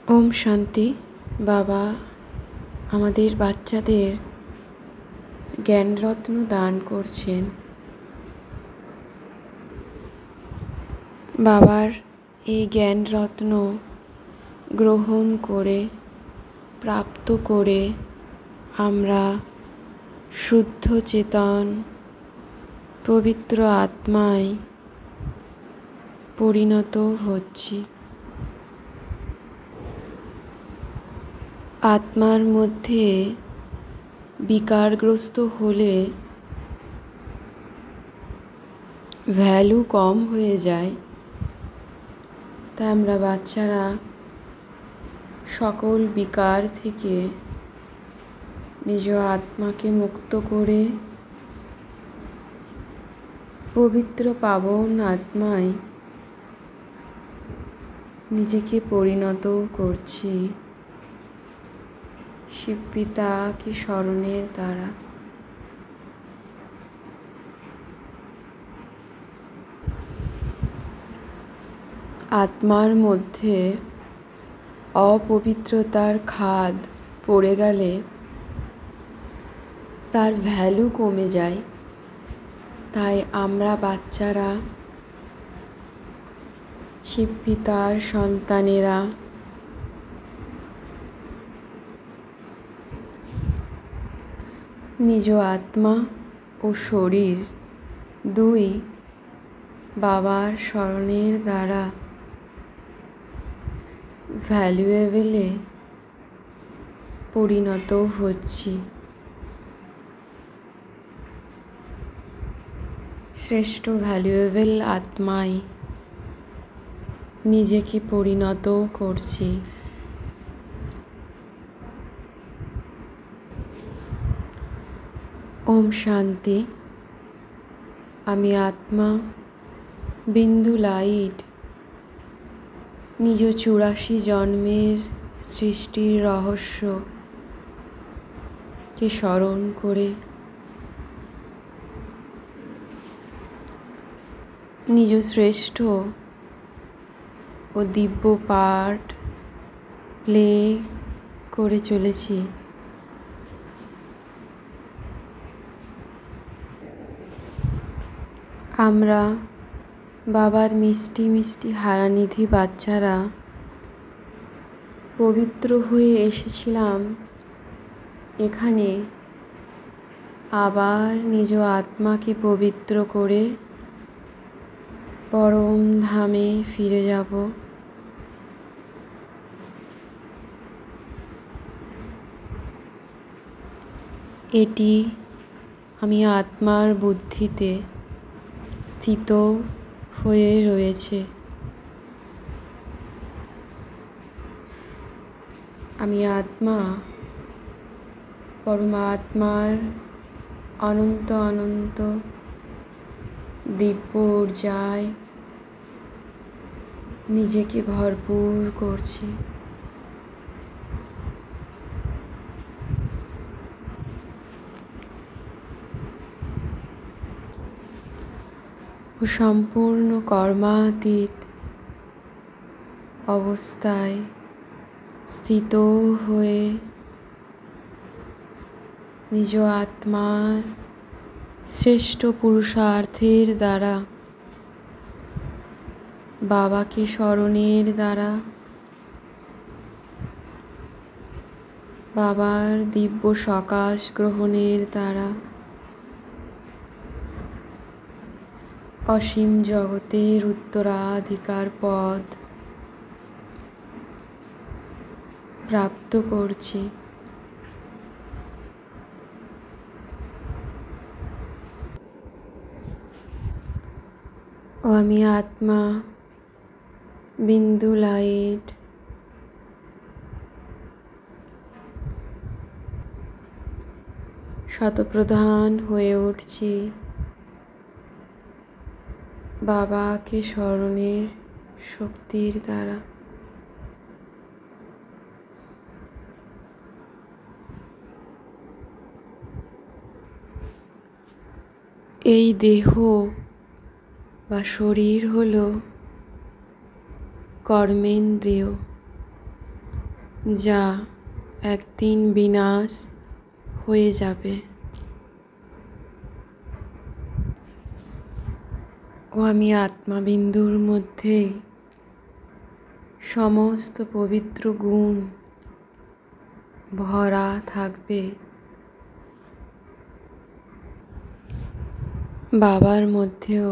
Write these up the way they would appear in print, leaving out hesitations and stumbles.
ওম শান্তি। বাবা আমাদের বাচ্চাদের জ্ঞানরত্ন দান করছেন। বাবার এই জ্ঞানরত্ন গ্রহণ করে প্রাপ্ত করে আমরা শুদ্ধ চেতন পবিত্র আত্মায় পরিণত হচ্ছি। আত্মার মধ্যে বিকারগ্রস্ত হলে ভ্যালু কম হয়ে যায়। তাই আমরা বাচ্চারা সকল বিকার থেকে নিজ আত্মাকে মুক্ত করে পবিত্র পাবন আত্মায় নিজেকে পরিণত করছি শিব পিতাকে স্মরণের দ্বারা। আত্মার মধ্যে অপবিত্রতার খাদ পড়ে গেলে তার ভ্যালু কমে যায়। তাই আমরা বাচ্চারা শিব পিতার সন্তানেরা নিজ আত্মা ও শরীর দুই বাবার স্মরণের দ্বারা ভ্যালুয়েবলে পরিণত হচ্ছি। শ্রেষ্ঠ ভ্যালুয়েবল আত্মায় নিজেকে পরিণত করছি। ওম শান্তি। আমি আত্মা বিন্দু লাইট নিজ 84 জন্মের সৃষ্টির রহস্যকে স্মরণ করে নিজ শ্রেষ্ঠ ও দিব্য পাঠ প্লে করে চলেছি। আমরা বাবার মিষ্টি মিষ্টি হারানিধি বাচ্চারা পবিত্র হয়ে এসেছিলাম এখানে আবার নিজ আত্মাকে পবিত্র করে পরম ধামে ফিরে যাব। এটি আমি আত্মার বুদ্ধিতে স্থিত হয়ে রয়েছে। আমি আত্মা পরমাত্মার অনন্ত অনন্ত দিব্য ঊর্জায় নিজেকে ভরপুর করছি। ও সম্পূর্ণ কর্মাতীত অবস্থায় স্থিত হয়ে নিজ আত্মার শ্রেষ্ঠ পুরুষার্থের দ্বারা বাবাকে স্মরণের দ্বারা বাবার দিব্য সকাশ গ্রহণের দ্বারা অসীম জগতের উত্তরাধিকার পদ প্রাপ্ত করছি। ও আমি আত্মা বিন্দু লাইট শতপ্রধান হয়ে উঠছি বাবাকে স্মরণের শক্তির দ্বারা। এই দেহ বা শরীর হল কর্মেন্দ্রিয়। যা একদিন বিনাশ হয়ে যাবে। ও আমি আত্মাবিন্দুর মধ্যেই সমস্ত পবিত্র গুণ ভরা থাকবে। বাবার মধ্যেও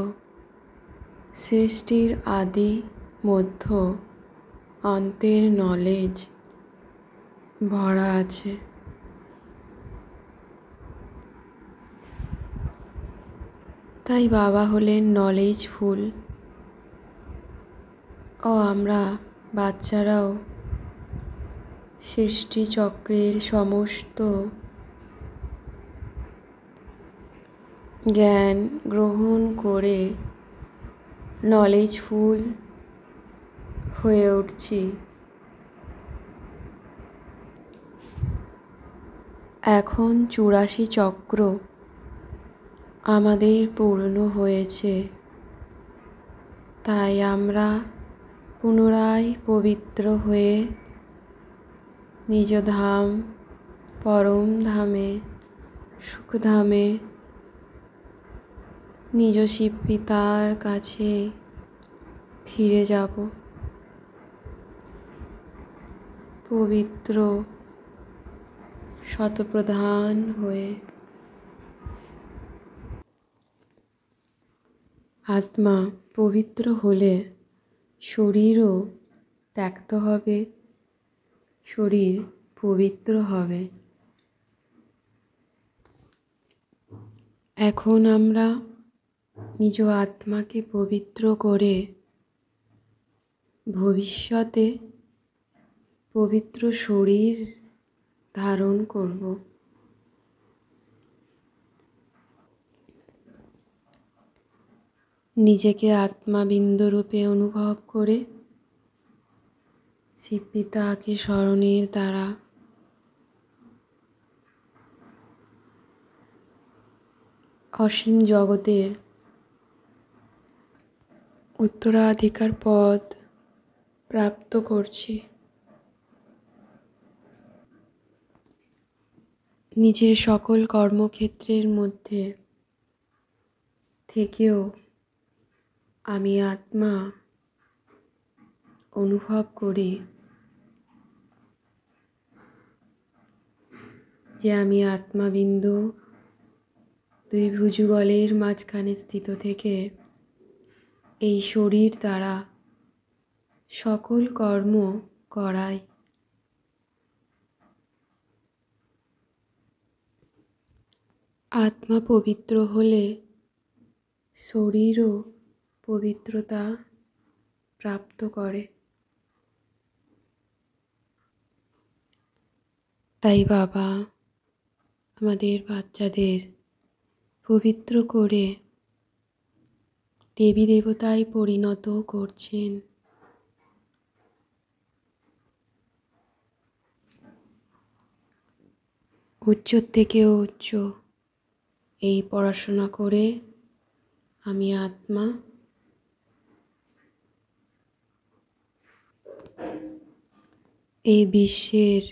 সৃষ্টির আদি মধ্য অন্তের নলেজ ভরা আছে। তাই বাবা হলেন নলেজফুল। ও আমরা বাচ্চারাও সৃষ্টিচক্রের সমস্ত জ্ঞান গ্রহণ করে নলেজফুল হয়ে উঠছি। এখন 84 চক্র আমাদের পূর্ণ হয়েছে। তাই আমরা পুনরায় পবিত্র হয়ে নিজ ধাম পরম ধামে সুখধামে নিজ শিব পিতার কাছে ফিরে যাব। পবিত্র শতপ্রধান হয়ে। আত্মা পবিত্র হলে শরীরও ত্যক্ত হবে, শরীর পবিত্র হবে। এখন আমরা নিজ আত্মাকে পবিত্র করে ভবিষ্যতে পবিত্র শরীর ধারণ করব। নিজেকে আত্মাবিন্দুরূপে অনুভব করে শিব পিতাকে স্মরণের দ্বারা অসীম জগতের উত্তরাধিকার পদ প্রাপ্ত করছি। নিজের সকল কর্মক্ষেত্রের মধ্যে থেকেও আমি আত্মা অনুভব করি যে আমি আত্মাবিন্দু দুই ভুজুগলের মাঝখানে স্থিত থেকে এই শরীর দ্বারা সকল কর্ম করাই। আত্মা পবিত্র হলে শরীরও পবিত্রতা প্রাপ্ত করে। তাই বাবা আমাদের বাচ্চাদের পবিত্র করে দেবী দেবতায় পরিণত করছেন। উচ্চ থেকেও উচ্চ এই পড়াশোনা করে আমি আত্মা এই বিশ্বের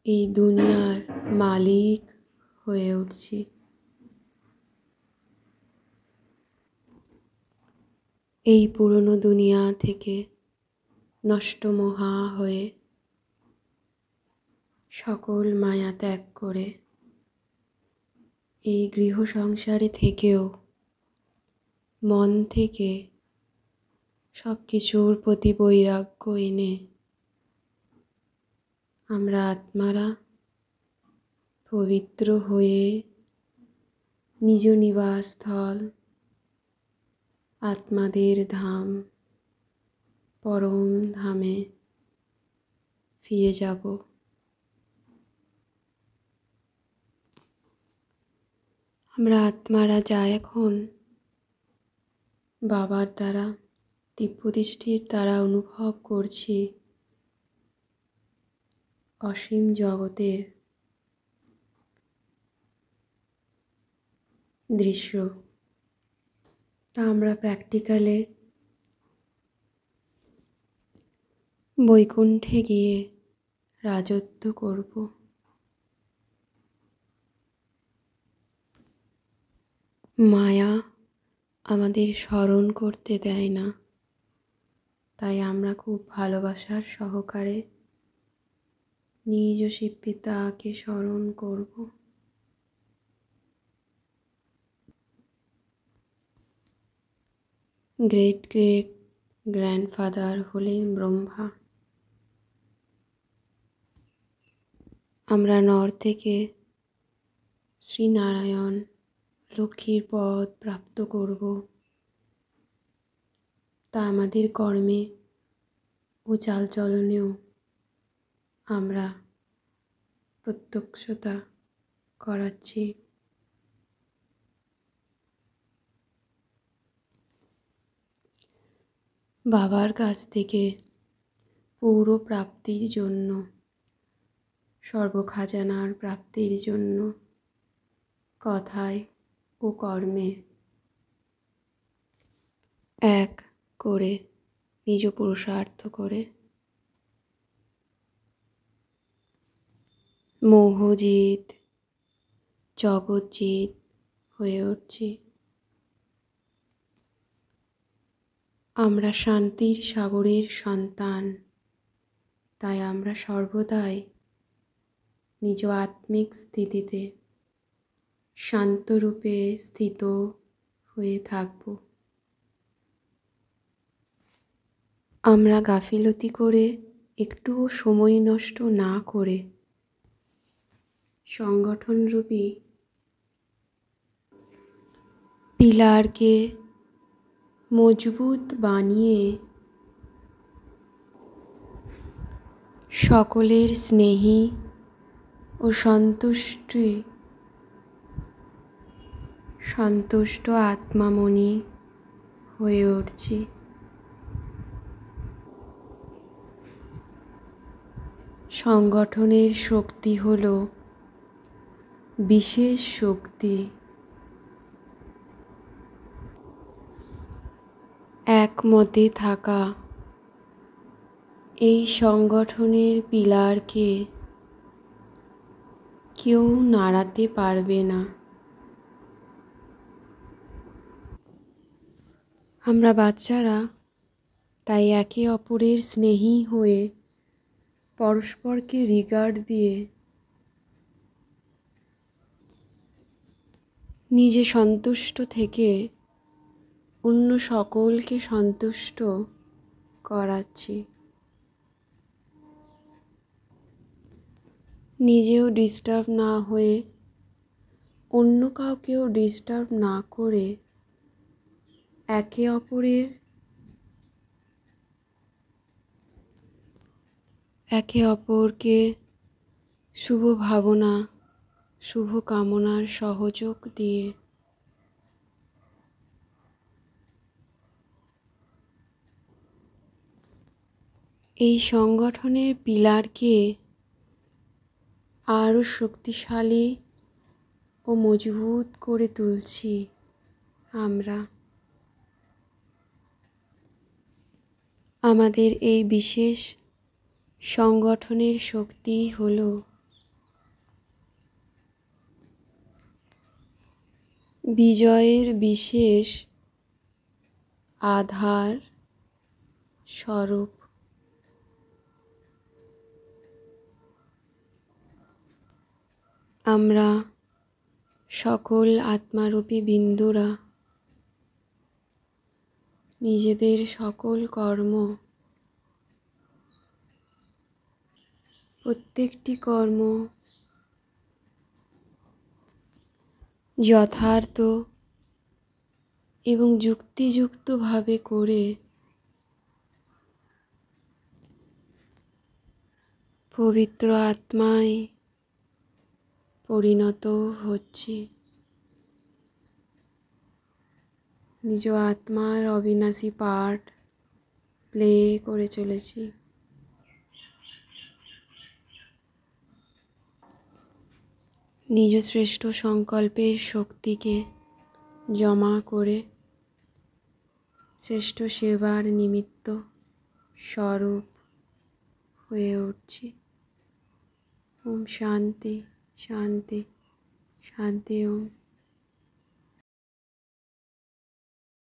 এই দুনিয়ার মালিক হয়ে উঠছি। এই পুরনো দুনিয়া থেকে নষ্ট মহা হয়ে সকল মায়া ত্যাগ করে এই গৃহ সংসারে থেকেও মন থেকে সব কিছুর প্রতি বৈরাগ্য এনে আমরা আত্মারা পবিত্র হয়ে নিজ নিবাসস্থল আত্মাদের ধাম পরম ধামে ফিরে যাব। আমরা আত্মারা যা এখন বাবার দ্বারা দিব্যদৃষ্টির দ্বারা অনুভব করছি অসীম জগতের দৃশ্য, তা আমরা প্র্যাকটিক্যালে বৈকুণ্ঠে গিয়ে রাজত্ব করব। মায়া আমাদের স্মরণ করতে দেয় না, তাই আমরা খুব ভালোবাসার সহকারে নিজ শিব পিতাকে স্মরণ করব। গ্রেট গ্রেট গ্র্যান্ডফাদার হলেন ব্রহ্মা। আমরা নর থেকে শ্রীনারায়ণ লক্ষ্মীর পদ প্রাপ্ত করব, তা আমাদের কর্মে ও চালচলনেও আমরা প্রত্যক্ষতা করাচ্ছি। বাবার কাছ থেকে পৌর প্রাপ্তির জন্য, সর্বখাজানার প্রাপ্তির জন্য কথায় ও কর্মে এক করে নিজ পুরুষার্থ করে মোহজিৎ জগৎজিৎ হয়ে উঠছি। আমরা শান্তির সাগরের সন্তান, তাই আমরা সর্বদাই নিজ আত্মিক স্থিতিতে শান্তরূপে স্থিত হয়ে থাকব। আমরা গাফিলতি করে একটুও সময় নষ্ট না করে সংগঠনরূপী পিলারকে মজবুত বানিয়ে সকলের স্নেহী ও সন্তুষ্ট আত্মামণি হয়ে উঠছি। সংগঠনের শক্তি হল বিশেষ শক্তি। একমতে থাকা এই সংগঠনের পিলারকে কেউ নাড়াতে পারবে না। আমরা বাচ্চারা তাই একে অপরের স্নেহী হয়ে পরস্পরকে রিগার্ড দিয়ে নিজে সন্তুষ্ট থেকে অন্য সকলকে সন্তুষ্ট করাচ্ছি। নিজেও ডিস্টার্ব না হয়ে অন্য কাউকেও ডিস্টার্ব না করে একে অপরকে শুভ ভাবনা শুভ কামনার সহযোগ দিয়ে এই সংগঠনের পিলারকে আরও শক্তিশালী ও মজবুত করে তুলছি। আমরা আমাদের এই বিশেষ সংগঠনের শক্তি হল বিজয়ের বিশেষ আধার স্বরূপ। আমরা সকল আত্মারূপী বিন্দুরা নিজেদের সকল কর্ম, প্রত্যেকটি কর্ম যথার্থ এবং যুক্তিযুক্তভাবে করে পবিত্র আত্মায় পরিণত হচ্ছি। নিজ আত্মার অবিনাশী পার্ট প্লে করে চলেছি। নিজ শ্রেষ্ঠ সংকল্পের শক্তিকে জমা করে শ্রেষ্ঠ সেবার নিমিত্ত স্বরূপ হয়ে উঠছি। ওম শান্তি শান্তি শান্তি ওম।